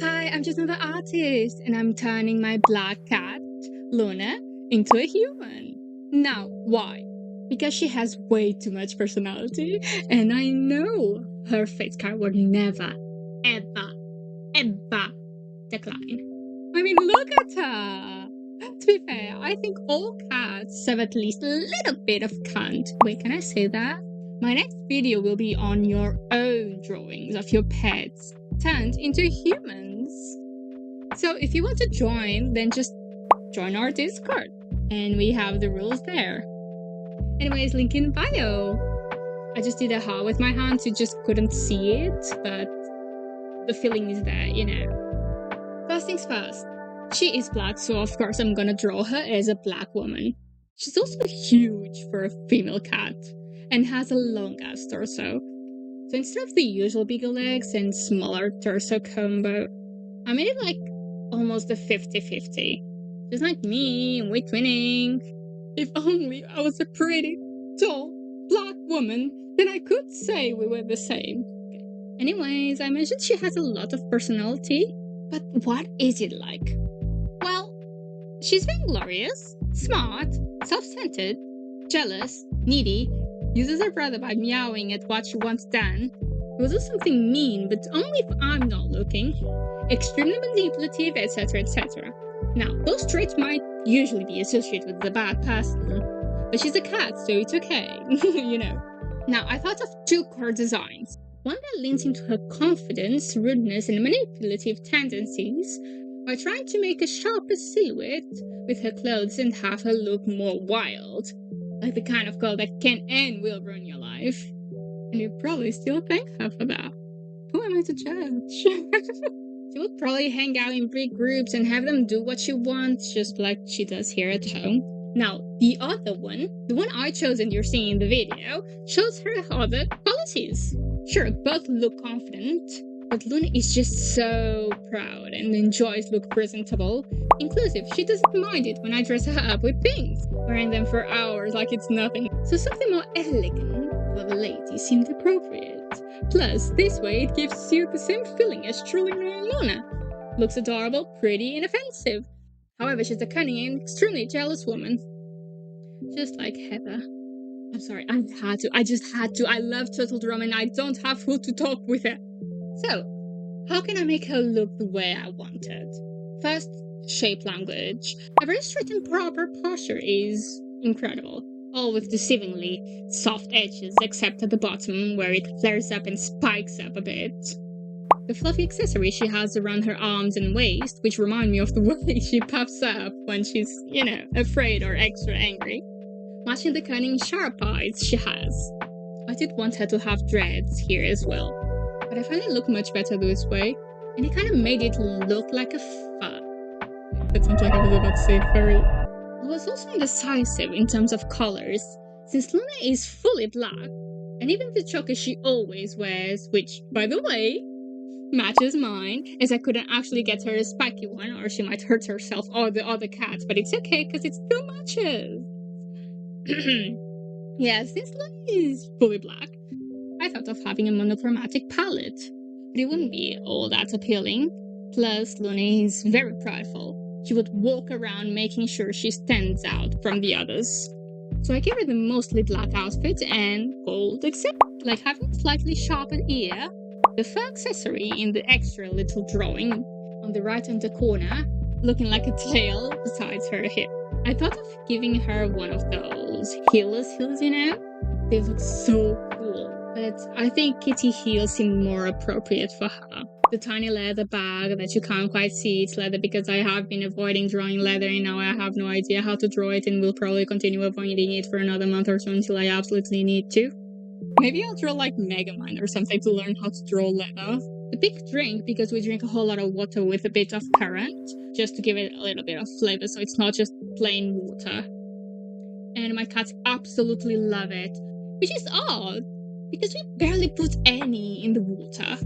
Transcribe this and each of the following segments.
Hi, I'm just another artist, and I'm turning my black cat, Luna, into a human. Now, why? Because she has way too much personality, and I know her face card would never, ever, ever decline. I mean, look at her! To be fair, I think all cats have at least a little bit of cunt. Wait, can I say that? My next video will be on your own drawings of your pets turned into humans. So if you want to join, then just join our Discord. And we have the rules there. Anyways, link in bio. I just did a heart with my hands, you just couldn't see it, but the feeling is there, you know. First things first, she is black, so of course I'm gonna draw her as a black woman. She's also huge for a female cat and has a long ass torso. So instead of the usual bigger legs and smaller torso combo, I made it like almost a 50-50. Just like me, and we're twinning. If only I was a pretty, tall, black woman, then I could say we were the same. Anyways, I mentioned she has a lot of personality, but what is it like? Well, she's vainglorious, smart, self-centered, jealous, needy, uses her brother by meowing at what she wants done, will do something mean, but only if I'm not looking, extremely manipulative, etc., etc. Now, those traits might usually be associated with a bad person, but she's a cat, so it's okay, you know. Now, I thought of two core designs. One that leans into her confidence, rudeness, and manipulative tendencies by trying to make a sharper silhouette with her clothes and have her look more wild. Like the kind of girl that can and will ruin your life. And you probably still thank her for that. Who am I to judge? She would probably hang out in big groups and have them do what she wants, just like she does here at home. Now, the other one, the one I chose and you're seeing in the video, shows her other qualities. Sure, both look confident, but Luna is just so proud and enjoys look presentable. Inclusive, she doesn't mind it when I dress her up with things, wearing them for hours like it's nothing. So something more elegant for the lady seemed appropriate. Plus, this way it gives you the same feeling as truly knowing Luna. Looks adorable, pretty, and offensive. However, she's a cunning and extremely jealous woman. Just like Heather. I'm sorry, I just had to. I love Turtle Drum and I don't have who to talk with her. So, how can I make her look the way I wanted? First, shape language. A very straight and proper posture is incredible. All with deceivingly soft edges, except at the bottom where it flares up and spikes up a bit. The fluffy accessories she has around her arms and waist, which remind me of the way she puffs up when she's, you know, afraid or extra angry. Matching the cunning sharp eyes she has. I did want her to have dreads here as well, but I find it look much better this way, and it kind of made it look like a fur. That sounds like I was about to say furry. It was also indecisive in terms of colors, since Luna is fully black, and even the choker she always wears, which, by the way, matches mine, as I couldn't actually get her a spiky one, or she might hurt herself or the other cats, but it's okay, because it still matches. Yeah, since Luna is fully black, I thought of having a monochromatic palette, but it wouldn't be all that appealing. Plus, Luna is very prideful. She would walk around making sure she stands out from the others. So I gave her the mostly black outfit and gold, except like having a slightly sharper ear, the fur accessory in the extra little drawing on the right hand corner, looking like a tail besides her hip. I thought of giving her one of those heelless heels, you know? They look so cool, but I think kitty heels seem more appropriate for her. The tiny leather bag that you can't quite see it's leather because I have been avoiding drawing leather and now I have no idea how to draw it and will probably continue avoiding it for another month or so until I absolutely need to. Maybe I'll draw like Megamind or something to learn how to draw leather. The big drink because we drink a whole lot of water with a bit of currant, just to give it a little bit of flavor so it's not just plain water. And my cats absolutely love it, which is odd because we barely put any in the water.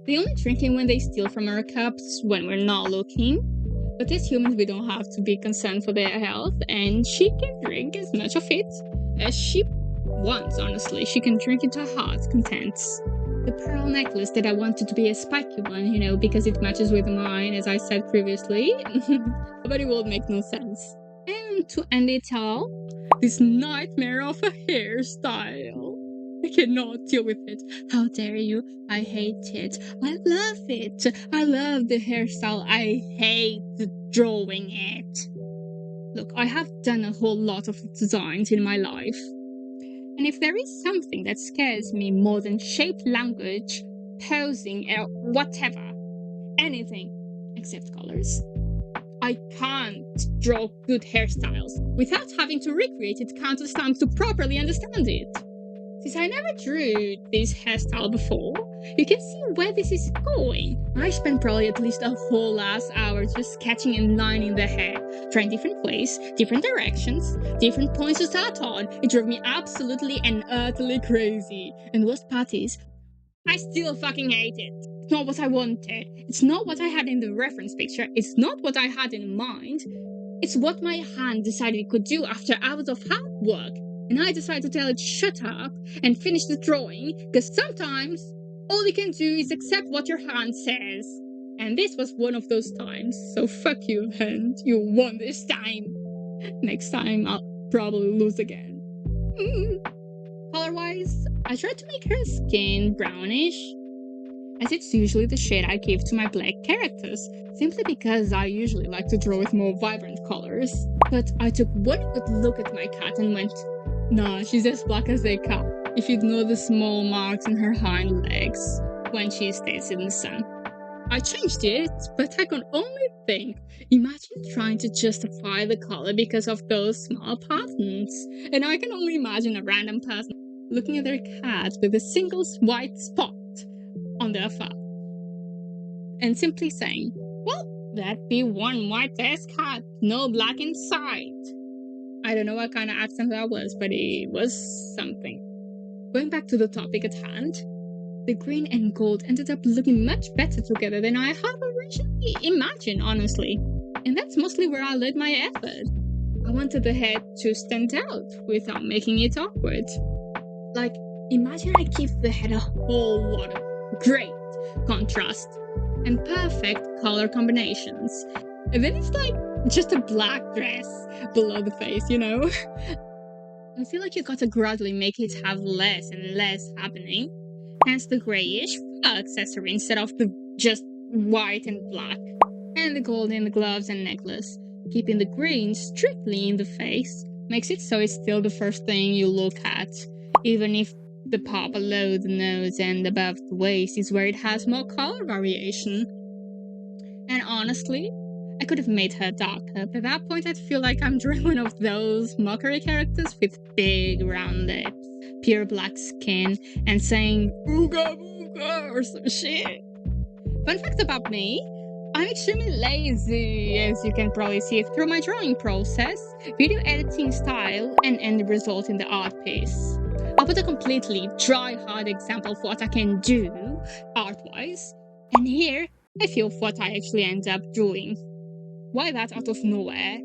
They only drink it when they steal from our cups when we're not looking. But as humans, we don't have to be concerned for their health, and she can drink as much of it as she wants, honestly. She can drink it to her heart's content. the pearl necklace that I wanted to be a spiky one, you know, because it matches with mine, as I said previously. But it will make no sense. And to end it all, this nightmare of a hairstyle. I cannot deal with it. How dare you? I hate it. I love it. I love the hairstyle. I hate drawing it. Look, I have done a whole lot of designs in my life. And if there is something that scares me more than shape language, posing, or whatever, anything except colors, I can't draw good hairstyles without having to recreate it countless times to properly understand it. Since I never drew this hairstyle before, you can see where this is going. I spent probably at least a whole last hour just sketching and lining the hair, trying different ways, different directions, different points to start on. It drove me absolutely and utterly crazy. And the worst part is, I still fucking hate it. It's not what I wanted. It's not what I had in the reference picture. It's not what I had in mind. It's what my hand decided it could do after hours of hard work. And I decided to tell it shut up and finish the drawing, because sometimes all you can do is accept what your hand says. And this was one of those times, so fuck you, hand. You won this time. Next time I'll probably lose again. Color-wise, I tried to make her skin brownish, as it's usually the shade I give to my black characters, simply because I usually like to draw with more vibrant colors. But I took one good look at my cat and went, nah, she's as black as they come, if you ignore the small marks on her hind legs when she stays in the sun. I changed it, but I could only think, imagine trying to justify the color because of those small patterns. And I can only imagine a random person looking at their cat with a single white spot on their fur and simply saying, well, that'd be one white-ass cat, no black inside. I don't know what kind of accent that was, but it was something. Going back to the topic at hand, the green and gold ended up looking much better together than I had originally imagined, honestly. And that's mostly where I laid my effort. I wanted the head to stand out without making it awkward. Like, imagine I give the head a whole lot of great contrast and perfect color combinations. And then it's like just a black dress below the face, you know? I feel like you gotta gradually make it have less and less happening. Hence the greyish accessory instead of the just white and black. And the gold in the gloves and necklace. Keeping the green strictly in the face makes it so it's still the first thing you look at, even if the part below the nose and above the waist is where it has more color variation. And honestly, I could have made her darker, but at that point I'd feel like I'm drawing one of those mockery characters with big round lips, pure black skin, and saying "ooga booga" or some shit. Fun fact about me, I'm extremely lazy, as you can probably see through my drawing process, video editing style, and end result in the art piece. I'll put a completely try-hard example of what I can do, art-wise, and here I feel what I actually end up doing. Why that out of nowhere?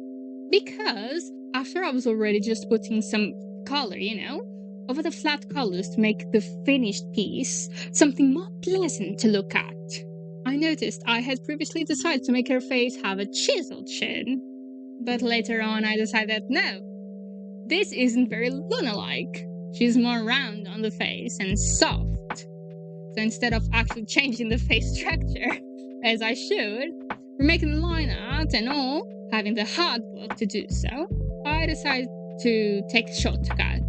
Because after I was already just putting some color, you know, over the flat colors to make the finished piece something more pleasant to look at, I noticed I had previously decided to make her face have a chiseled chin. But later on I decided no, this isn't very Luna-like. She's more round on the face and soft. So instead of actually changing the face structure, as I should, for making the line art and all, having the hard work to do so, I decided to take a shortcut.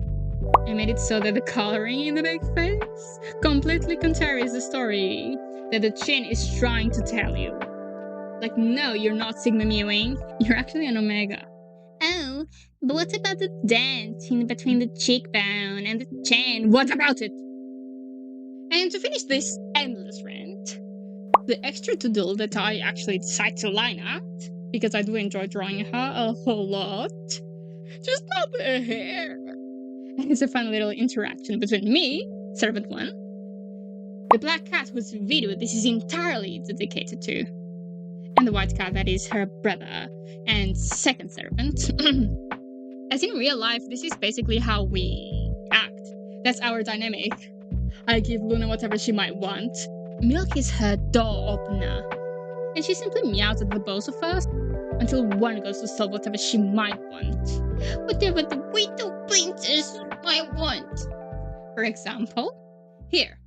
I made it so that the coloring in the big face completely contraries the story that the chin is trying to tell you. Like, no, you're not Sigma Muing, you're actually an Omega. Oh, but what about the dent in between the cheekbone and the chin? What about it? And to finish this endless rant, the extra doodle that I actually decided to line out, because I do enjoy drawing her a whole lot, just not the hair. And it's a fun little interaction between me, Servant 1, the black cat whose video this is entirely dedicated to, and the white cat that is her brother and second servant. As in real life, this is basically how we act. That's our dynamic. I give Luna whatever she might want. Milk is her door opener, and she simply meows at the both of us until one goes to solve whatever she might want. Whatever the little princess might want. For example, here.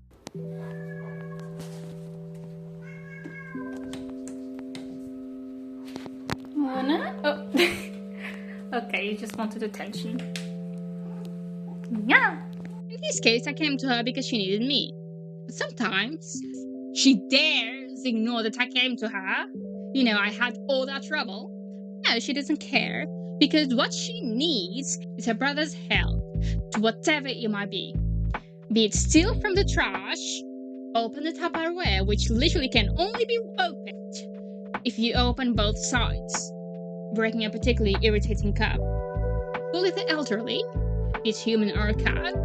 Luna? Oh. Okay, you just wanted attention. Yeah. In this case, I came to her because she needed me. But sometimes, she dares ignore that I came to her. You know, I had all that trouble. No, she doesn't care, because what she needs is her brother's help, to whatever it might be. Be it steal from the trash, open the Tupperware, which literally can only be opened if you open both sides, breaking a particularly irritating cup. Bully the elderly, be it human or cat,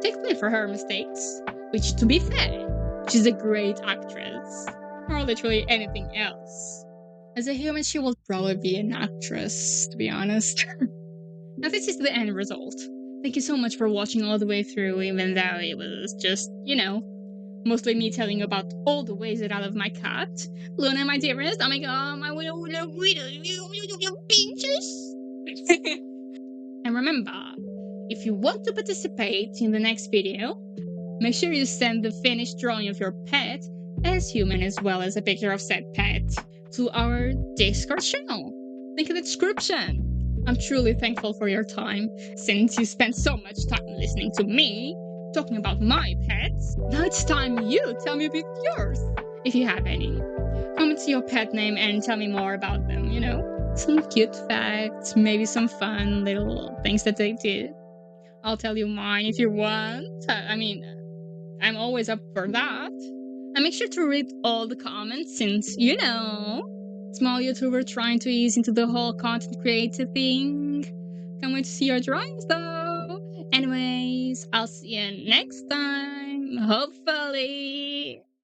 take blame for her mistakes, which, to be fair, she's a great actress, or literally anything else. As a human, she will probably be an actress, to be honest. Now, this is the end result. Thank you so much for watching all the way through, even though it was just, mostly me telling you about all the ways that I love my cat. Luna, my dearest, oh my god, my little princess. And remember, if you want to participate in the next video, make sure you send the finished drawing of your pet, as human as well as a picture of said pet, to our Discord channel. Link in the description. I'm truly thankful for your time, since you spent so much time listening to me talking about my pets. Now it's time you tell me about yours, if you have any. Comment your pet name and tell me more about them, Some cute facts, maybe some fun little things that they did. I'll tell you mine if you want. I'm always up for that. And make sure to read all the comments since, small YouTuber trying to ease into the whole content creator thing. Can't wait to see your drawings though. Anyways, I'll see you next time. Hopefully.